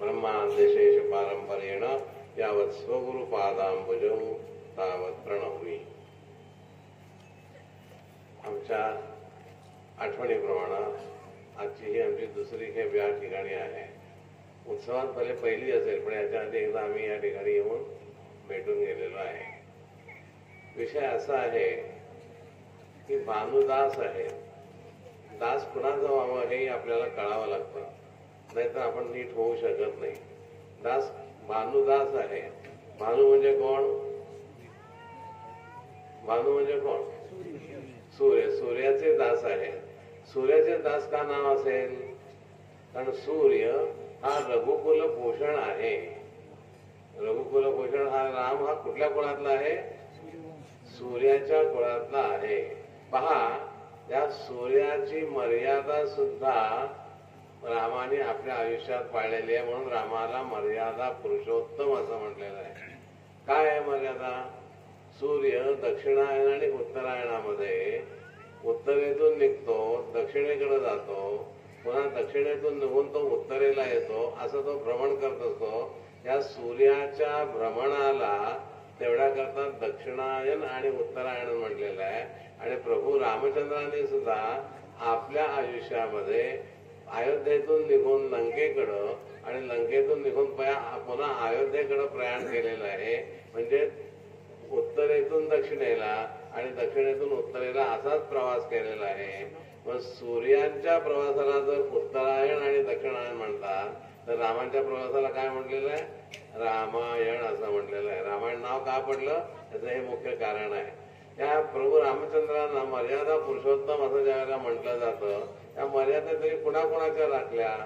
ब्रह्मादेशेष पारंपरेण यावत् स्वगुरुपादांबुजं तावत् प्रणवमी. आमच्या आठवणीप्रमाणे आजची ही आमची दुसरी खेप या ठिकाणी आहे. उत्सवात भले पहिली असेल, पण याच्या आधी एकदा आम्ही या ठिकाणी येऊन भेटून गेलेलो आहे. विषय असा आहे की भानुदास आहे. दास कुणाचं व्हावं हे आपल्याला कळावं लागतं, नाहीतर आपण नीट होऊ शकत नाही. दास भानुदास आहे. भानु म्हणजे कोण? भानु म्हणजे कोण? सूर्य. सूर्याचे दास आहे. सूर्याचे दास का नाव असेल? कारण सूर्य हा रघुकुल पोषण आहे. रघुकुल पोषण हा राम हा कुठल्या कुळातला आहे? सूर्याच्या कुळातला आहे. पहा, या सूर्याची मर्यादा सुद्धा रामाने आपल्या आयुष्यात पाळलेली आहे. म्हणून रामाला मर्यादा पुरुषोत्तम असं म्हटलेलं आहे. काय आहे मर्यादा? सूर्य दक्षिणायन आणि उत्तरायणामध्ये उत्तरेतून निघतो, दक्षिणेकडे जातो, पुन्हा दक्षिणेतून निघून तो उत्तरेला येतो, असं तो भ्रमण करत असतो. या सूर्याच्या भ्रमणाला तेवढ्या करता दक्षिणायन आणि उत्तरायण म्हटलेलं आहे. आणि प्रभू रामचंद्राने सुद्धा आपल्या आयुष्यामध्ये अयोध्येतून निघून लंकेकडं आणि लंकेतून निघून पुन्हा अयोध्येकडे प्रयाण केलेलं आहे. म्हणजे उत्तरेतून दक्षिणेला आणि दक्षिणेतून उत्तरेला असाच प्रवास केलेला आहे. मग सूर्यांच्या प्रवासाला जर उत्तरायण आणि दक्षिणायन म्हणतात, तर रामांच्या प्रवासाला काय म्हटलेलं आहे? रामायण असं म्हटलेलं आहे. रामायण नाव का पडलं याचं हे मुख्य कारण आहे. या प्रभू रामचंद्रांना मर्यादा पुरुषोत्तम असं ज्यावेळेला म्हटलं जातं, त्या मर्यादा तरी कुणाकुणाच्या राखल्या?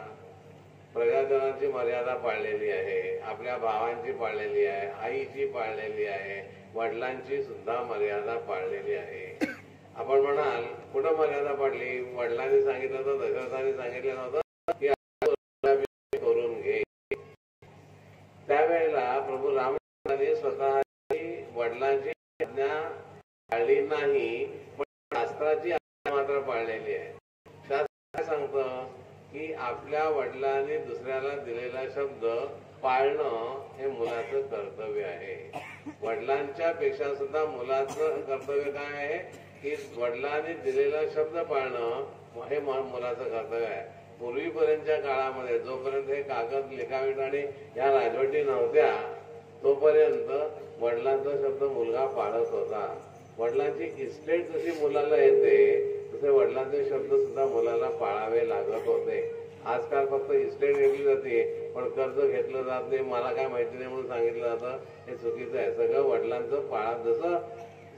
प्रजाजनांची मर्यादा पाळलेली आहे, आपल्या भावांची पाळलेली आहे, आईची पाळलेली आहे, वडिलांची सुद्धा मर्यादा पाळलेली आहे. आपण म्हणाल कुठं मर्यादा पाडली? वडिलांनी सांगितलं होतं, दशरथाने सांगितलं नव्हतं की करून घे. त्यावेळेला प्रभू रामचंद्रांनी स्वतः वडिलांची आज्ञा पाळली नाही, पण शास्त्राची आज्ञा मात्र पाळलेली आहे. शास्त्र सांगतं की आपल्या वडिलांनी दुसऱ्याला दिलेला शब्द पाळणं हे मुलाचं कर्तव्य आहे. वडिलांच्या पेक्षा सुद्धा मुलाचं कर्तव्य काय आहे की वडिलांनी दिलेला शब्द पाळणं हे मुलाचं कर्तव्य आहे. पूर्वीपर्यंतच्या काळामध्ये जोपर्यंत हे कागद लिखावीट आणि या राजवटी नव्हत्या, तोपर्यंत वडिलांचा शब्द मुलगा पाळत होता. वडिलांची इस्टेट जशी मुलाला येते तसे वडिलांचे शब्द सुद्धा मुलाला पाळावे लागत होते. आजकाल फक्त इस्टेट घेतली जाते, पण कर्ज घेतलं जात नाही, मला काय माहिती नाही म्हणून सांगितलं जातं. हे चुकीचं आहे. सगळं वडिलांचं पाळा. जसं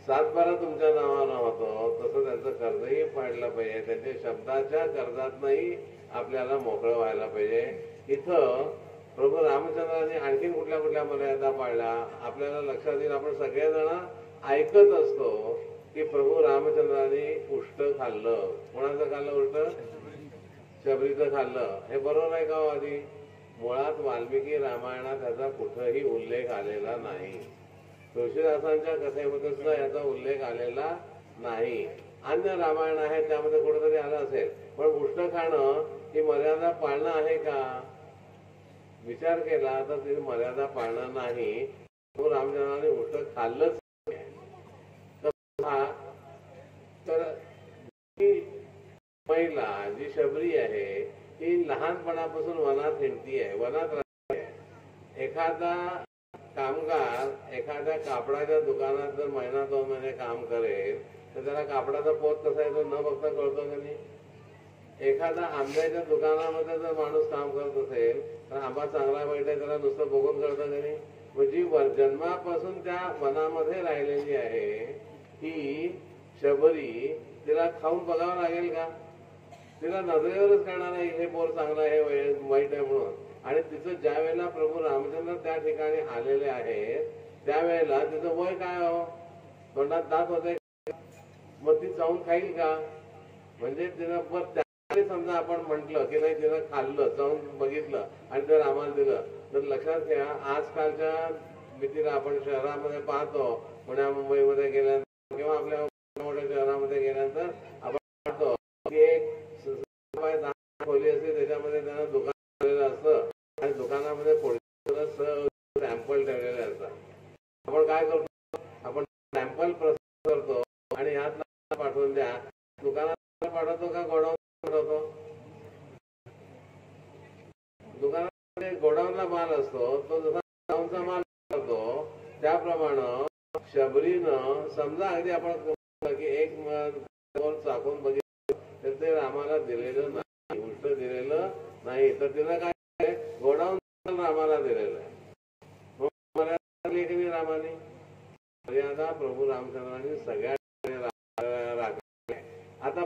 7/12 तुमच्या नावानं होतं, तसं त्यांचं कर्जही पाडलं पाहिजे. त्यांच्या शब्दाच्या कर्जातनंही आपल्याला मोकळं व्हायला पाहिजे. इथं प्रभू रामचंद्रांनी आणखीन कुठल्या कुठल्या मर्यादा पाळल्या आपल्याला लक्षात येईल. आपण सगळेजण ऐकत असतो की प्रभू रामचंद्रांनी उष्ट खाल्लं. कोणाचं खाल्लं उष्ट? शबरीचं खाल्लं. हे बरोबर आहे का? आधी मुळात वाल्मिकी रामायणात याचा कुठंही उल्लेख आलेला नाही. तुळशीदासांच्या कथेमध्ये सुद्धा याचा उल्लेख आलेला नाही. अन्य रामायण आहे त्यामध्ये कुठेतरी आलं असेल, पण उष्ट खाणं ही मर्यादा पाळणं आहे का? विचार केला तर ती मर्यादा पाळणं नाही. रामचंद्राने उष्ट खाल्लंच. तर महिला जी शबरी आहे ती लहानपणापासून वनात हिंडती आहे, वनात राहते आहे. एखादा कामगार एखाद्या कापडाच्या दुकानात जर महिना 2 महिने काम करेल तर त्याला कापडाचा पोत कसा येतो न बघता कळतो का नाही? एखादा आंब्याच्या दुकानामध्ये जर माणूस काम करत असेल तर आंबा चांगला वाईट आहे त्याला नुसतं बघून कळतं का नाही? म्हणजे जन्मापासून त्या वनामध्ये राहिलेली आहे ही शबरी, तिला खाऊन बघावं लागेल का? तिला नजरेवरच कळणार आहे हे बोर चांगलं आहे वाईट आहे म्हणून. आणि तिचं ज्या वेळेला प्रभू रामचंद्र त्या ठिकाणी आलेले आहेत त्यावेळेला तिचं वय काय हो? तोंडात दात होते, मग ती चावून खाईल का? म्हणजे तिनं त्यावेळी समजा आपण म्हटलं की नाही तिनं खाल्लं, चावून बघितलं आणि जर आम्हाला दिलं तर लक्षात घ्या आजकालच्या भीतीला आपण शहरामध्ये पाहतो, पुण्या मुंबईमध्ये गेल्यानंतर किंवा आपल्या मोठ्या शहरामध्ये गेल्यानंतर आपण पाहतो की एक खोली असते त्याच्यामध्ये त्यांना दुकान असतं आणि दुकानामध्ये सॅम्पल ठेवलेले असतात. आपण काय करतो, आपण सॅम्पल प्रसार करतो आणि ह्यात पाठवून द्या. दुकानात पाठवतो का गोडाऊन पाठवतो? दुकानामध्ये गोडाऊनला माल असतो, तो जसा गोडाऊनचा माल करतो त्याप्रमाणे शबरीनं समजा अगदी आपण की एक चाकून बघितलं तर ते रामाला दिलेलं नाही, उलट दिलेलं नाही, तर तिला काय गोडाऊन रामाला दिलेलं आहे. रामाने मर्यादा प्रभू रामचंद्रांनी सगळ्या राखल्या. आता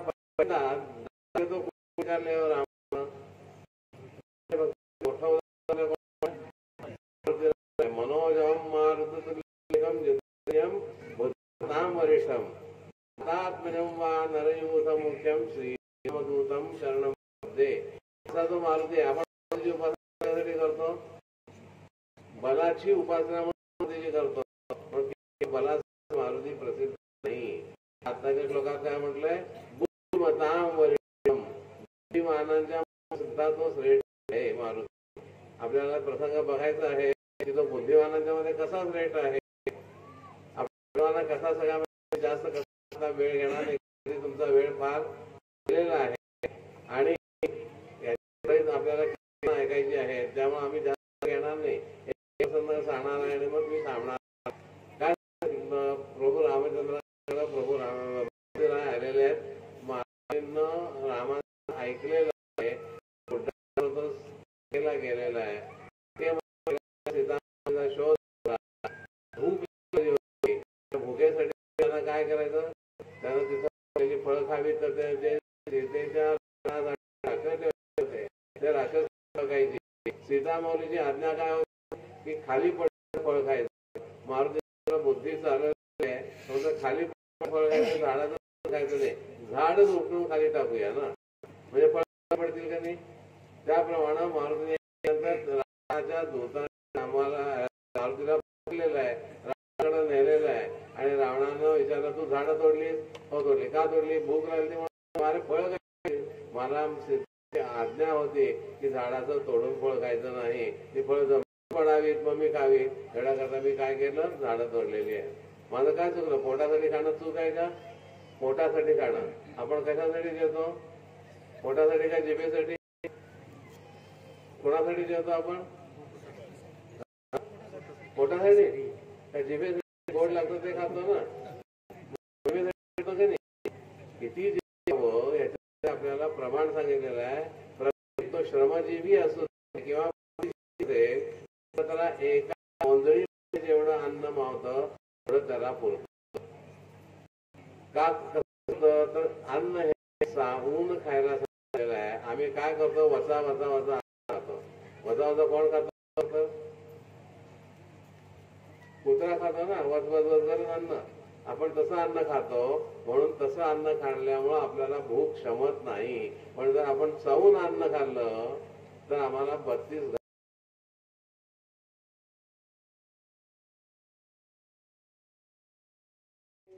तो विचारल्यावर मनोजम मारुतम वरिष्ठम आत्मजम वा नरयूथम मुख्यम श्रीमदूतम शरणम दे. असा तो मारुती आपण उपासना करतो, बलाची उपासना करतो, बला मारुती प्रसिद्ध नाही. आताच्या लोकांना काय म्हटलंय, बुद्धिमताम वरिष्ठम, बुद्धिमानांच्या सुद्धा तो श्रेष्ठ आहे मारुती. आपल्याला प्रसंग बघायचा आहे की तो बुद्धिमानांच्या मध्ये कसा श्रेष्ठ आहे. आपल्याला कसा सगळ्या जास्त कसा वेळ घेणार नाही, तुमचा वेळ फार दिलेला आहे आणि आपल्याला ऐकायची आहे, त्यामुळे आम्ही जास्त घेणार नाही. सांगणार आहे आणि मग मी थांबणार. काय प्रभू रामचंद्र प्रभू राम आलेले आहेत, रामानं ऐकलेलं आहे, गेलेला आहे. सीताचा शोध भुकेसाठी त्यांना काय करायचं, त्यानं तिथं पहिली फळं खावी, तर ते सीतेच्या ते राक्षस खायची. सीतामाऊलीची आज्ञा काय होती की खाली पडून फळ खायचं. मारुतीला बुद्धी चालवली आहे, खाली फळ खायचं, झाडाचं खायचं नाही, झाडच उठून खाली टाकूया ना, म्हणजे फळ पडतील का नाही. त्याप्रमाणे मारुतीने रामाच्या दूताने आम्हाला मारुतीला पकडलेलं आहे, रावणाकडे नेलेलं आहे आणि रावणानं विचारलं, तू झाडं तोडलीस? हो तोडली. का तोडली? भूक लागली म्हणून. अरे फळ खायची. मला आज्ञा होती की झाडाचं तोडून फळ खायचं नाही, ती फळ जमिनीत पडावीत मग मी खावी. एवढ्याकरता मी काय केलं, झाडं तोडलेली आहे. माझं काय चुकलं? पोटासाठी खाणं चूक आहे का? पोटासाठी खाणं. आपण कशासाठी जेवतो? पोटासाठी का जिभेसाठी? कोणासाठी जेवतो आपण? पोटासाठी का जिभेसाठी? गोड लागतं ते खातो ना, जिभेसाठी खातो की नाही? किती जेवावं याच्यात आपल्याला प्रमाण सांगितलेलं आहे. तो श्रमजीवी असो किंवा त्याला एका ओंजळी जेवढं अन्न मावतं तेवढं त्याला पुरतं. का तर अन्न हे साहून खायला सांगितलेलं आहे. आम्ही काय करतो, वचा वचा वचा खातो. वजा वजा कोण खातो? कुत्रा खातो ना, वच वच वच अन्न. आपण तसं अन्न खातो, म्हणून तसं अन्न खाल्ल्यामुळं आपल्याला भूक क्षमत नाही. पण जर आपण चावून अन्न खाल्लं तर आम्हाला 32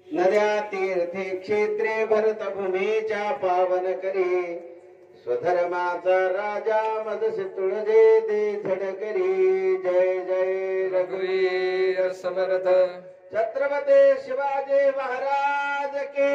नद्या तीर्थे क्षेत्रे भरतभूमीच्या पावन करी, स्वधर्माचा राजा मदसी तुळजे दे झडकरी. जय जय रघुवीर समर्थ छत्रपती शिवाजी महाराज के.